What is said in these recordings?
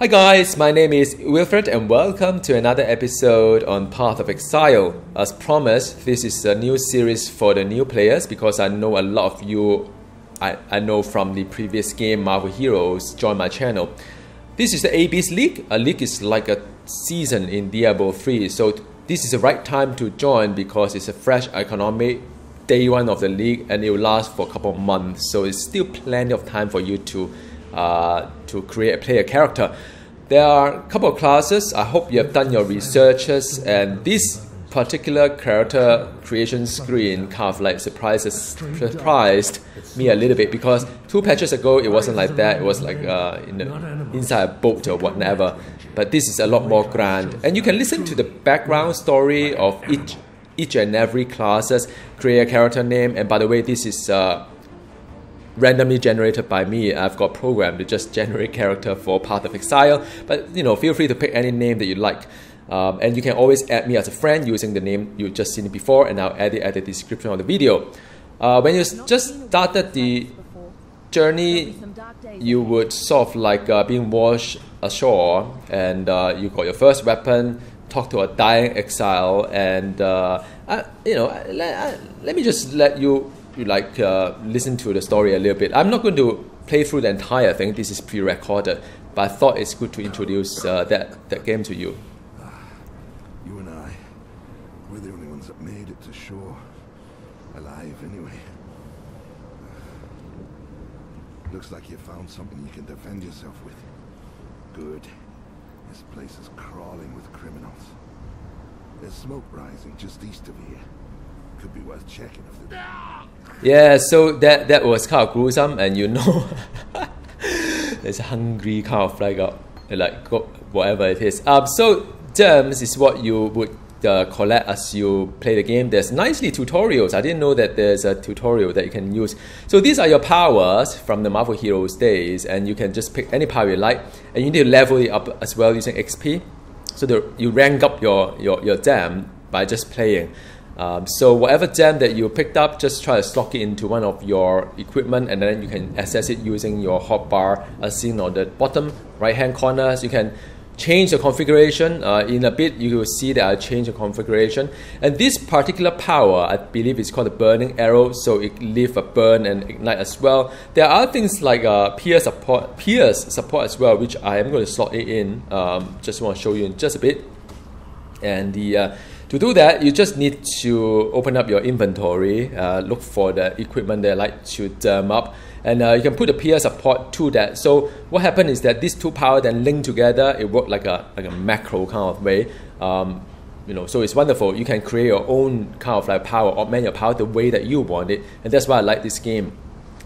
Hi guys, my name is Wilfred and welcome to another episode on Path of Exile. As promised, this is a new series for the new players because I know a lot of you, I know from the previous game Marvel Heroes, join my channel. This is the AB's League. A league is like a season in Diablo 3, so this is the right time to join because it's a fresh economy, day one of the league, and it will last for a couple of months, so it's still plenty of time for you to play a character. There are a couple of classes. I hope you have done your researches, and this particular character creation screen kind of like surprised me a little bit because 2 patches ago it wasn't like that. It was like inside a boat or whatever, but this is a lot more grand, and you can listen to the background story of each and every classes, create a character name, and by the way, this is randomly generated by me. I've got programmed to just generate character for Path of Exile, but feel free to pick any name that you like, and you can always add me as a friend using the name you just seen it before, and I'll add it at the description of the video. When you just started the journey, you would sort of like being washed ashore, and you got your first weapon, talk to a dying exile, and let me just let you listen to the story a little bit. I'm not going to play through the entire thing. This is pre-recorded, but I thought it's good to introduce that game to you. You and I, we're the only ones that made it to shore, alive anyway. Looks like you found something you can defend yourself with. Good. This place is crawling with criminals. There's smoke rising just east of here. Could be worth checking if the... Yeah, so that was kind of gruesome, and there's a hungry kind of whatever it is. So gems is what you would collect as you play the game. There's nicely tutorials. I didn't know that there's a tutorial that you can use. So these are your powers from the Marvel Heroes days, and you can just pick any power you like, and you need to level it up as well using XP. So you rank up your gem by just playing. So whatever gem that you picked up, just try to slot it into one of your equipment, and then you can access it using your hotbar as seen on the bottom right hand corner. So you can change the configuration. In a bit you will see that I change the configuration, and this particular power, I believe it's called the burning arrow, so it leave a burn and ignite as well. There are other things like pierce support as well, which I am going to slot it in. Just want to show you in just a bit. And to do that, you just need to open up your inventory, look for the equipment that I like to term up, and you can put a peer support to that. So what happened is that these two power then link together. It works like a macro kind of way. So it's wonderful. You can create your own kind of like power, augment your power the way that you want it, and that's why I like this game.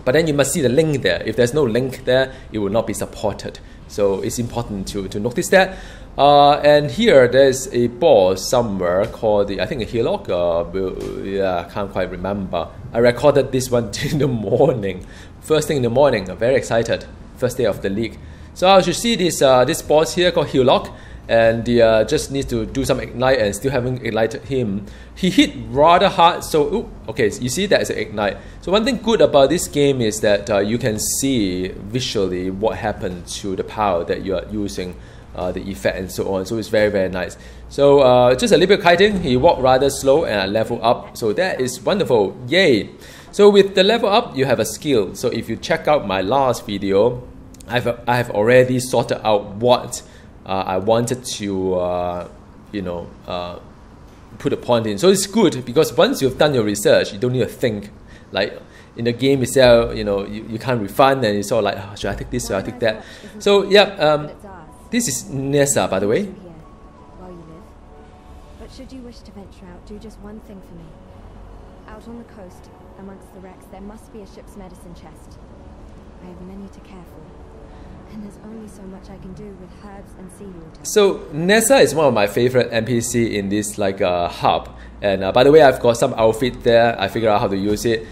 But then you must see the link there. If there's no link there, it will not be supported. So it's important to notice that. And here there's a boss somewhere called I think a Hillock. I can't quite remember. I recorded this one in the morning. First thing in the morning. I'm very excited. First day of the league. So I should see this boss here called Hillock, and just need to do some ignite, and still haven't ignited him. He hit rather hard, so okay, you see that is an ignite. So one thing good about this game is that you can see visually what happened to the power that you are using, the effect and so on. So it's very, very nice. So just a little bit of kiting. He walked rather slow, and I level up, so that is wonderful. Yay! So with the level up, you have a skill. So if you check out my last video, I have already sorted out what I wanted to put a point in. So it's good because once you've done your research, you don't need to think. Like in the game itself, you can't refund, and it's all like, oh, should I take this, should I take that? So yeah, this is Nessa, by the way. While you live. But should you wish to venture out, do just one thing for me. Out on the coast, amongst the wrecks, there must be a ship's medicine chest. I have many to care for, and there's only so much I can do with herbs and seawater. So Nessa is one of my favorite NPC in this hub. And by the way, I've got some outfit there. I figured out how to use it.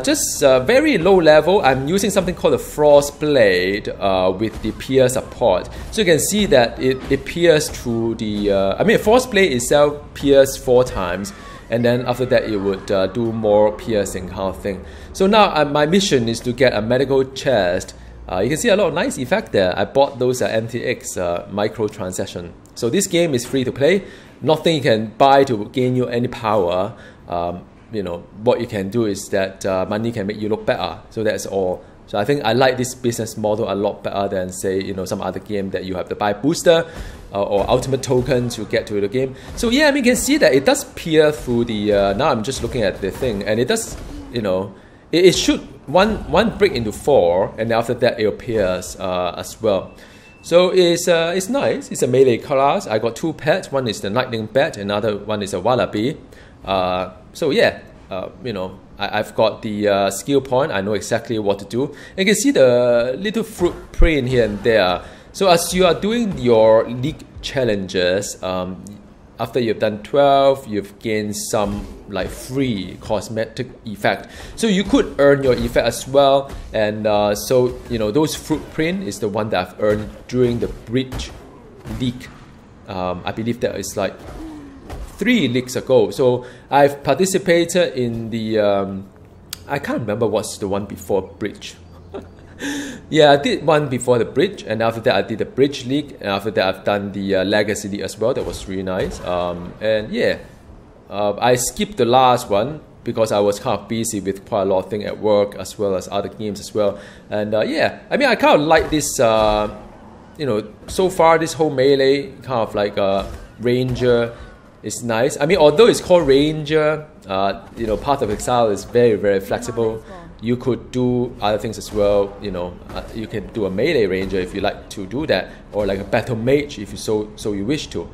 Just very low level. I'm using something called a Frost Blade with the pierce support. So you can see that it pierces through the... Frost Blade itself pierces 4 times. And then after that, it would do more piercing kind of thing. So now my mission is to get a medical chest You can see a lot of nice effect there. I bought those MTX microtransaction. So this game is free to play. Nothing you can buy to gain you any power. You know, what you can do is that money can make you look better. So that's all. So I think I like this business model a lot better than, say, you know, some other game that you have to buy booster or ultimate token to get to the game. So yeah, I mean, you can see that it does peer through the. Now I'm just looking at the thing, and it does, you know, it should one break into 4, and after that it appears as well. So it's nice. It's a melee class. I got 2 pets. One is the lightning bat, another one is a wallaby. So yeah, you know, I've got the skill point. I know exactly what to do. And you can see the little fruit print here and there. So as you are doing your league challenges, after you've done 12, you've gained some like free cosmetic effect. So you could earn your effect as well. And so, you know, those fruit print is the one that I've earned during the Bridge League. I believe that is like 3 leagues ago. So I've participated in the I can't remember what's the one before Bridge. Yeah, I did one before the Bridge, and after that I did the Bridge League, and after that I've done the Legacy League as well. That was really nice. And yeah, I skipped the last one because I was kind of busy with quite a lot of things at work as well as other games as well. And yeah, I mean, I kind of like this, you know, so far this whole melee kind of like Ranger is nice. I mean, although it's called Ranger, you know, part of Exile is very, very flexible. You could do other things as well. You know, you can do a melee ranger if you like to do that, or like a battle mage if you so you wish to.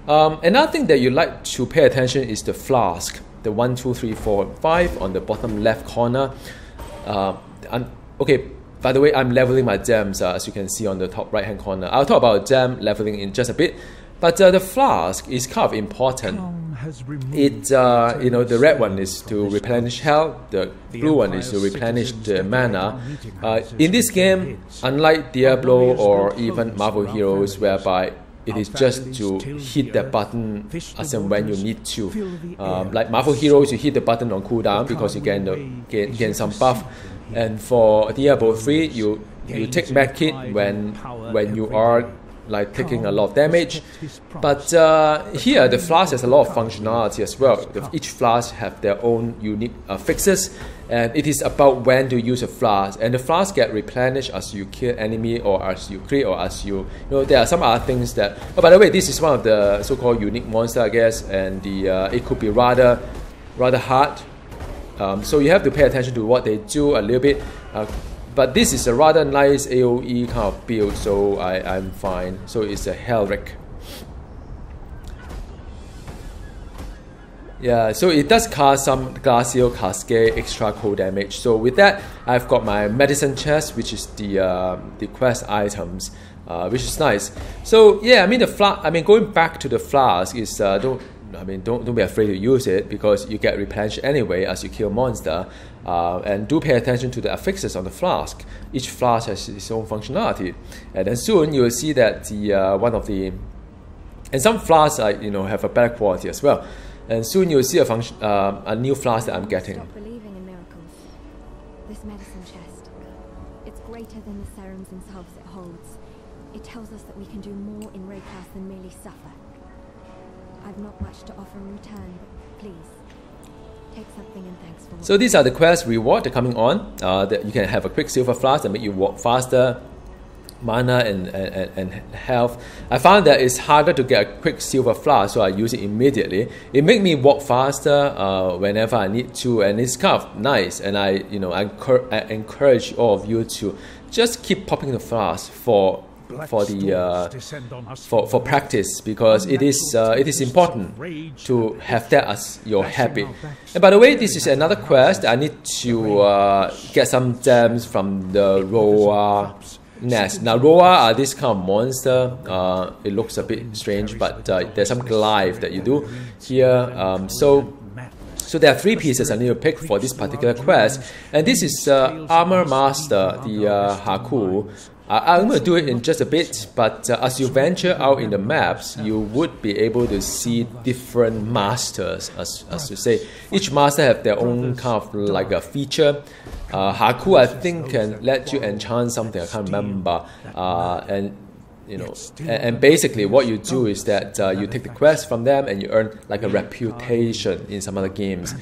Another thing that you like to pay attention is the flask, the 1, 2, 3, 4, 5 on the bottom left corner. Okay, by the way, I'm leveling my gems as you can see on the top right hand corner. I'll talk about gem leveling in just a bit. But the flask is kind of important. It, you know, the red one is to replenish health, the blue one is to replenish the mana. In this game, unlike Diablo or even Marvel Heroes, whereby it is just to hit the button as and when you need to. Like Marvel Heroes, you hit the button on cooldown because you gain some buff. And for Diablo 3, you take medkit when you are like taking a lot of damage. But here the flask has a lot of functionality as well. Each flask have their own unique fixes, and it is about when to use a flask. And the flask get replenished as you kill enemy, or as you crit, or as you know, there are some other things that. Oh, by the way, this is one of the so-called unique monster, I guess, and the it could be rather hard. So you have to pay attention to what they do a little bit. But this is a rather nice AoE kind of build, so I'm fine. So it's a Hellrick. Yeah, so it does cast some Glacial Cascade extra cold damage. So with that, I've got my medicine chest, which is the quest items, which is nice. So yeah, I mean going back to the flask is don't be afraid to use it because you get replenished anyway as you kill monster. And do pay attention to the affixes on the flask. Each flask has its own functionality, and then soon you will see that the and some flasks have a better quality as well. And soon you'll see a new flask that I'm getting. Stop believing in miracles. This medicine chest, it's greater than the serums themselves it holds. It tells us that we can do more in Raycast than merely suffer. I've not much to offer in return, but please. Take something and thanks for. So these are the quest reward that are coming on. That you can have a quicksilver flask that make you walk faster, mana and health. I found that it's harder to get a quicksilver flask, so I use it immediately. It makes me walk faster whenever I need to, and it's kind of nice. And I encourage all of you to just keep popping the flask for practice, because it is important to have that as your habit. And by the way, this is another quest. I need to get some gems from the Roa nest. Now Roa are this kind of monster. It looks a bit strange, but there's some glyph that you do here. So there are 3 pieces I need to pick for this particular quest, and this is Armor Master, the Haku. I'm going to do it in just a bit, but as you venture out in the maps, you would be able to see different masters, as you say. Each master have their own kind of like a feature. Haku, I think, can let you enchant something, I can't remember. And you know, and basically what you do is that you take the quest from them and you earn like a reputation in some other games.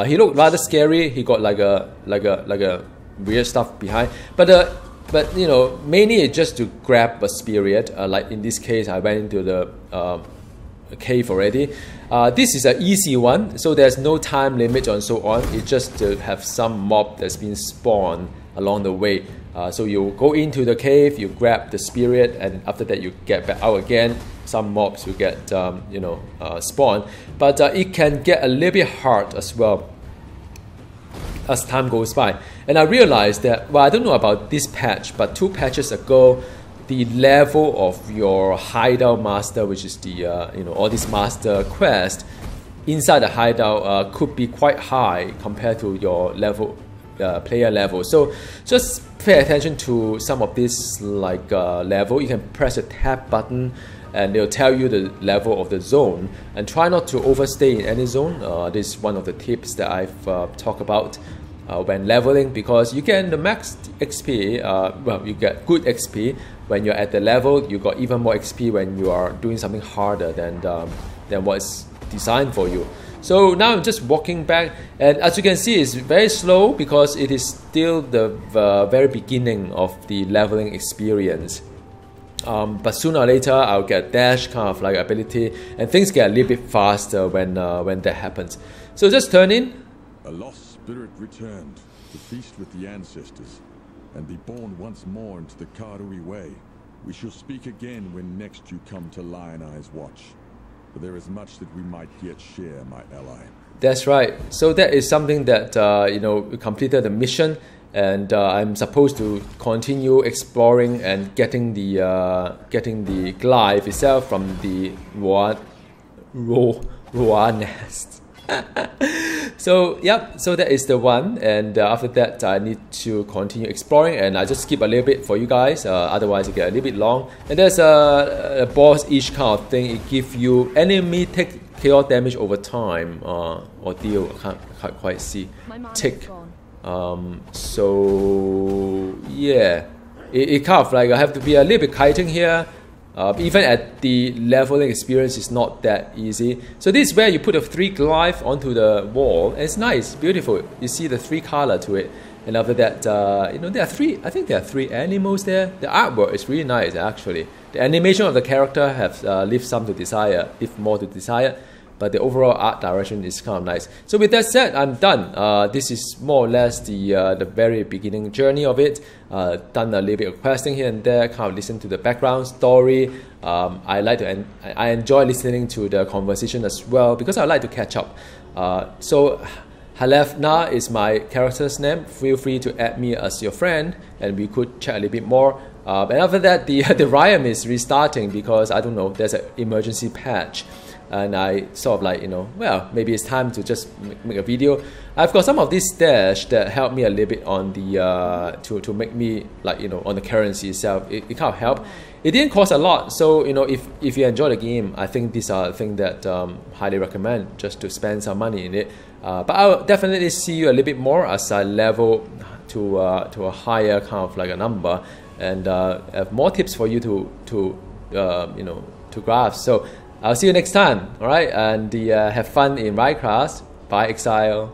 He looked rather scary. He got like a weird stuff behind, but you know, mainly it's just to grab a spirit. Like in this case, I went into the cave already. This is an easy one, so there's no time limit and so on. It's just to have some mob that's been spawned along the way. So you go into the cave, you grab the spirit, and after that you get back out again. Some mobs will get spawned, but it can get a little bit hard as well as time goes by. And I realized that, well, I don't know about this patch, but 2 patches ago, the level of your hideout master, which is the all these master quests inside the hideout, could be quite high compared to your level. Player level. So just pay attention to some of this like level. You can press a tab button and they'll tell you the level of the zone, and try not to overstay in any zone. This is one of the tips that I've talked about when leveling, because you get the max XP, well, you get good XP when you're at the level. You got even more XP when you are doing something harder than what's designed for you. So now I'm just walking back, and as you can see, it's very slow because it is still the very beginning of the leveling experience. But sooner or later, I'll get dash kind of like ability, and things get a little bit faster when that happens. So just turn in. A lost spirit returned to feast with the ancestors and be born once more into the Karui way. We shall speak again when next you come to Lion Eye's watch. But there is much that we might yet share, my ally. That's right. So that is something that we completed the mission, and I'm supposed to continue exploring and getting the glyph itself from the Roa nest. So yep, so that is the one, and after that I need to continue exploring, and I just skip a little bit for you guys, otherwise it get a little bit long. And there's a boss each kind of thing. It gives you enemy take chaos damage over time, or deal, I can't quite see, tick. So yeah, it kind of like I have to be a little bit kiting here. Even at the leveling experience, is not that easy. So this is where you put the 3 glyph onto the wall, and it's nice, beautiful. You see the 3 color to it, and after that, there are 3. I think there are 3 animals there. The artwork is really nice, actually. The animation of the character have leave some to desire, leave more to desire, but the overall art direction is kind of nice. So with that said, I'm done. This is more or less the very beginning journey of it. Done a little bit of questing here and there, kind of listen to the background story. I enjoy listening to the conversation as well, because I like to catch up. So Halevna is my character's name. Feel free to add me as your friend, and we could chat a little bit more. And after that, the Ryam is restarting because, I don't know, there's an emergency patch. And I sort of like, well, maybe it's time to just make a video. I've got some of this stash that helped me a little bit on the to make me like, on the currency itself. It kind of helped. It didn't cost a lot, so if you enjoy the game, I think these are things that highly recommend, just to spend some money in it. But I'll definitely see you a little bit more as I level to a higher kind of like a number, and have more tips for you to grasp. So I'll see you next time, alright? And have fun in Minecraft. Bye, Exile.